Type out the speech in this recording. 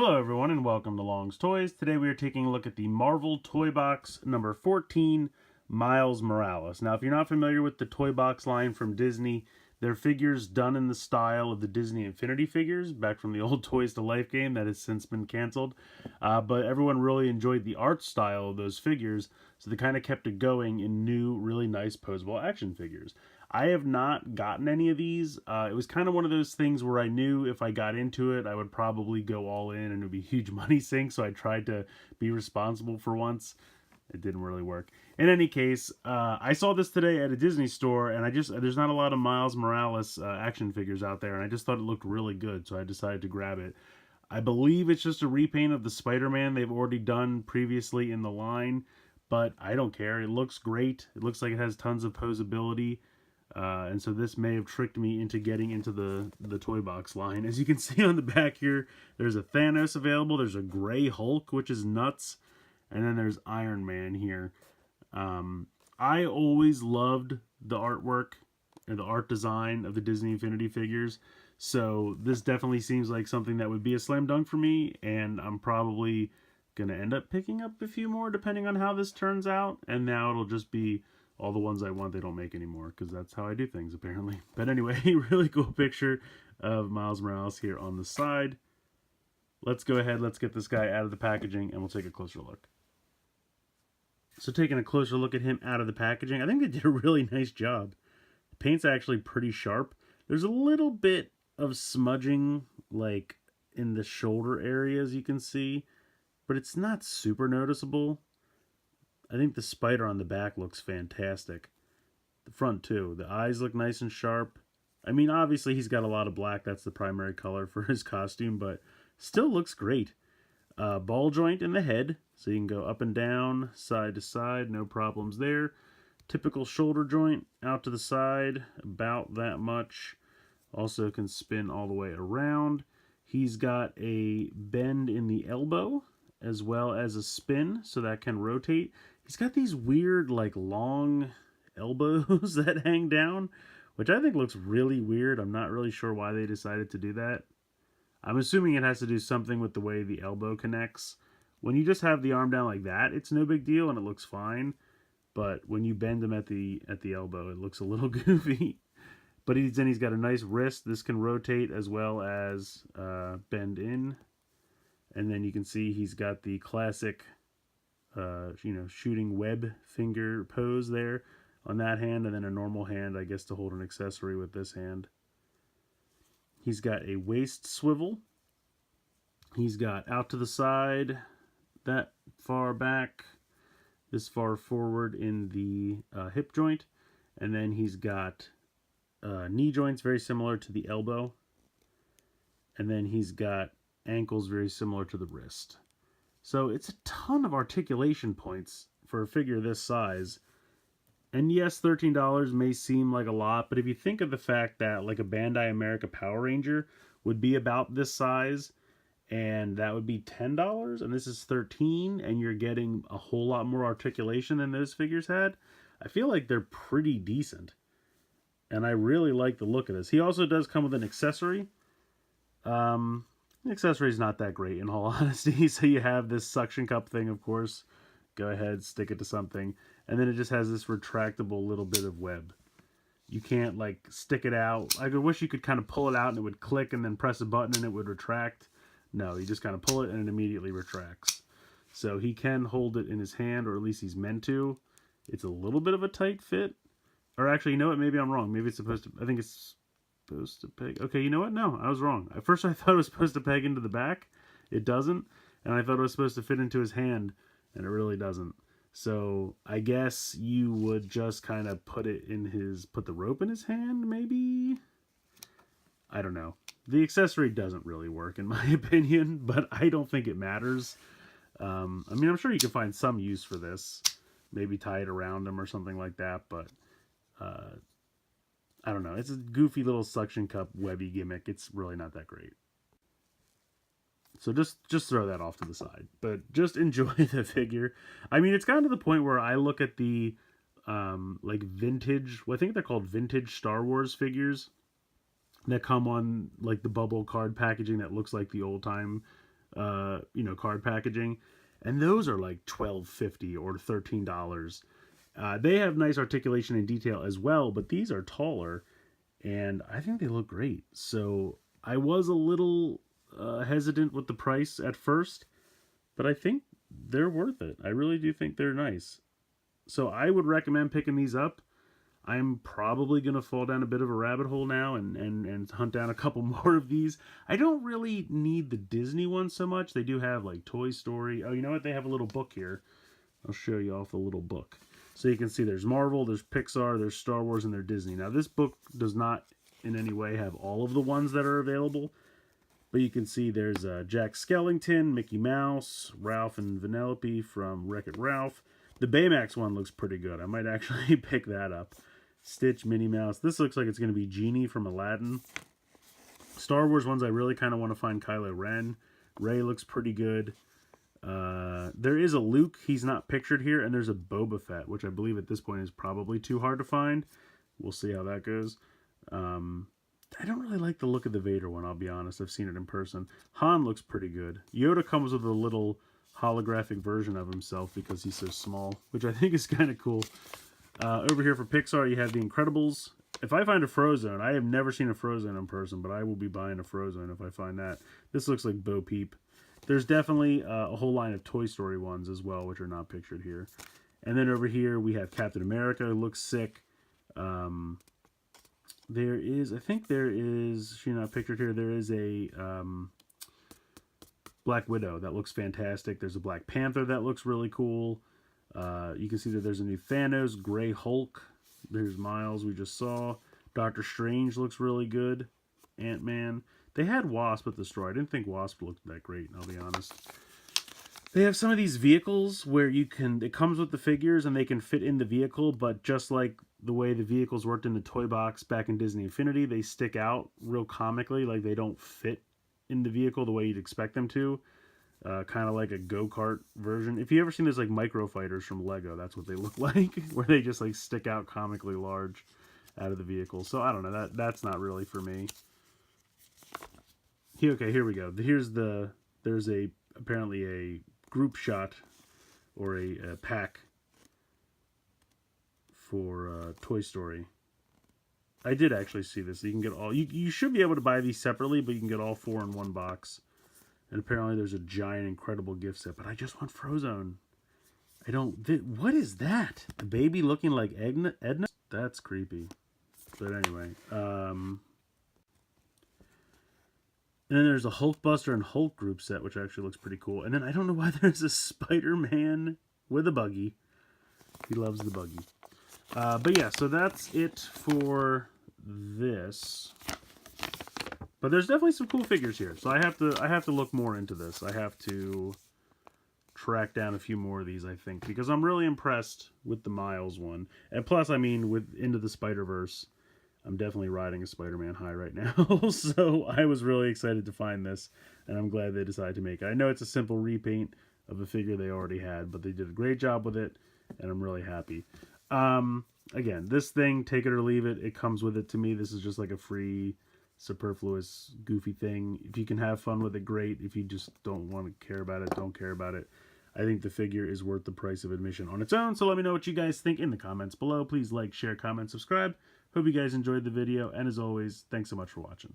Hello everyone and welcome to Long's Toys. Today we are taking a look at the Marvel Toy Box number 14, Miles Morales. Now if you're not familiar with the Toy Box line from Disney, they're figures done in the style of the Disney Infinity figures, back from the old Toys to Life game that has since been canceled. But everyone really enjoyed the art style of those figures, so they kind of kept it going in new, really nice posable action figures. I have not gotten any of these. It was kind of one of those things where I knew if I got into it, I would probably go all in and it would be a huge money sink, so I tried to be responsible for once. It didn't really work. In any case, I saw this today at a Disney store, and there's not a lot of Miles Morales action figures out there, and I just thought it looked really good, so I decided to grab it. I believe it's just a repaint of the Spider-Man they've already done previously in the line, but I don't care. It looks great. It looks like it has tons of posability. And so this may have tricked me into getting into the Toy Box line. As you can see on the back here, there's a Thanos available. There's a Gray Hulk, which is nuts. And then there's Iron Man here. I always loved the artwork and the art design of the Disney Infinity figures. So this definitely seems like something that would be a slam dunk for me. And I'm probably going to end up picking up a few more depending on how this turns out. And now it'll just be all the ones I want they don't make anymore, because that's how I do things apparently. But anyway, really cool picture of Miles Morales here on the side. Let's go ahead, let's get this guy out of the packaging and we'll take a closer look. So taking a closer look at him out of the packaging, I think they did a really nice job. The paint's actually pretty sharp. There's a little bit of smudging like in the shoulder areas you can see, but it's not super noticeable. I think the spider on the back looks fantastic. The front too. The eyes look nice and sharp. I mean, obviously he's got a lot of black. That's the primary color for his costume, but still looks great. Ball joint in the head, so you can go up and down, side to side, no problems there. Typical shoulder joint out to the side, about that much. Also can spin all the way around. He's got a bend in the elbow, as well as a spin, so that can rotate. He's got these weird, like, long elbows that hang down, which I think looks really weird. I'm not really sure why they decided to do that. I'm assuming it has to do something with the way the elbow connects. When you just have the arm down like that, it's no big deal and it looks fine. But when you bend him at the elbow, it looks a little goofy. But he's got a nice wrist. This can rotate as well as bend in. And then you can see he's got the classic, shooting web finger pose there on that hand, and then a normal hand, I guess, to hold an accessory with this hand. He's got a waist swivel. He's got out to the side, that far back, this far forward in the hip joint, and then he's got knee joints very similar to the elbow, and then he's got ankles very similar to the wrist. So it's a ton of articulation points for a figure this size. And yes, $13 may seem like a lot, but if you think of the fact that like a Bandai America Power Ranger would be about this size, and that would be $10, and this is $13, and you're getting a whole lot more articulation than those figures had, I feel like they're pretty decent. And I really like the look of this. He also does come with an accessory. The accessory is not that great, in all honesty. So you have this suction cup thing, of course. Go ahead, stick it to something. And then it just has this retractable little bit of web. You can't, like, stick it out. I wish you could kind of pull it out and it would click and then press a button and it would retract. No, you just kind of pull it and it immediately retracts. So he can hold it in his hand, or at least he's meant to. It's a little bit of a tight fit. Or actually, you know what? Maybe I'm wrong. Maybe it's supposed to... I think it's supposed to peg... Okay, you know what? No, I was wrong. At first I thought it was supposed to peg into the back. It doesn't. And I thought it was supposed to fit into his hand, and it really doesn't. So I guess you would just kind of put the rope in his hand, maybe? I don't know. The accessory doesn't really work, in my opinion, but I don't think it matters. I mean, I'm sure you can find some use for this. Maybe tie it around him or something like that, but... I don't know. It's a goofy little suction cup webby gimmick. It's really not that great. So just throw that off to the side. But just enjoy the figure. I mean, it's gotten to the point where I look at the like vintage, well, I think they're called vintage Star Wars figures that come on like the bubble card packaging that looks like the old time you know, card packaging. And those are like $12.50 or $13. They have nice articulation and detail as well, but these are taller, and I think they look great. So I was a little hesitant with the price at first, but I think they're worth it. I really do think they're nice. So I would recommend picking these up. I'm probably going to fall down a bit of a rabbit hole now and hunt down a couple more of these. I don't really need the Disney ones so much. They do have like Toy Story. Oh, you know what? They have a little book here. I'll show you off the little book. So you can see there's Marvel, there's Pixar, there's Star Wars, and there's Disney. Now this book does not in any way have all of the ones that are available. But you can see there's Jack Skellington, Mickey Mouse, Ralph and Vanellope from Wreck-It Ralph. The Baymax one looks pretty good. I might actually pick that up. Stitch, Minnie Mouse. This looks like it's going to be Genie from Aladdin. Star Wars ones, I really kind of want to find Kylo Ren. Rey looks pretty good. There is a Luke. He's not pictured here. And there's a Boba Fett, which I believe at this point is probably too hard to find. We'll see how that goes. I don't really like the look of the Vader one, I'll be honest. I've seen it in person. Han looks pretty good. Yoda comes with a little holographic version of himself because he's so small, which I think is kind of cool. Over here for Pixar, you have The Incredibles. If I find a Frozone, I have never seen a Frozone in person, but I will be buying a Frozone if I find that. This looks like Bo Peep. There's definitely a whole line of Toy Story ones as well, which are not pictured here. And then over here, we have Captain America. It looks sick. There is, I think there is, she's not pictured here, there is a Black Widow that looks fantastic. There's a Black Panther that looks really cool. You can see that there's a new Thanos, Grey Hulk. There's Miles we just saw. Doctor Strange looks really good. Ant-Man. They had Wasp at the store. I didn't think Wasp looked that great, I'll be honest. They have some of these vehicles where you can, it comes with the figures and they can fit in the vehicle, but just like the way the vehicles worked in the toy box back in Disney Infinity, they stick out real comically, like they don't fit in the vehicle the way you'd expect them to. Kind of like a go-kart version. If you ever seen those like micro fighters from Lego, that's what they look like, where they just like stick out comically large out of the vehicle. So I don't know, that's not really for me. Okay, here we go. There's apparently a group shot or a pack for Toy Story. I did actually see this. You can get all, you should be able to buy these separately, but you can get all 4 in one box. And apparently there's a giant incredible gift set, but I just want Frozone. I don't, what is that? A baby looking like Edna? That's creepy. But anyway, and then there's a Hulkbuster and Hulk group set, which actually looks pretty cool. And then I don't know why there's a Spider-Man with a buggy. He loves the buggy. But yeah, so that's it for this. But there's definitely some cool figures here. So I have to look more into this. I have to track down a few more of these, I think, because I'm really impressed with the Miles one. And plus, I mean, with Into the Spider-Verse, I'm definitely riding a Spider-Man high right now. So I was really excited to find this, and I'm glad they decided to make it. I know it's a simple repaint of a figure they already had, but they did a great job with it, and I'm really happy. Again, this thing, take it or leave it. It comes with it to me. This is just like a free, superfluous, goofy thing. If you can have fun with it, great. If you just don't want to care about it, don't care about it. I think the figure is worth the price of admission on its own. So let me know what you guys think in the comments below. Please like, share, comment, subscribe. Hope you guys enjoyed the video. And as always, thanks so much for watching.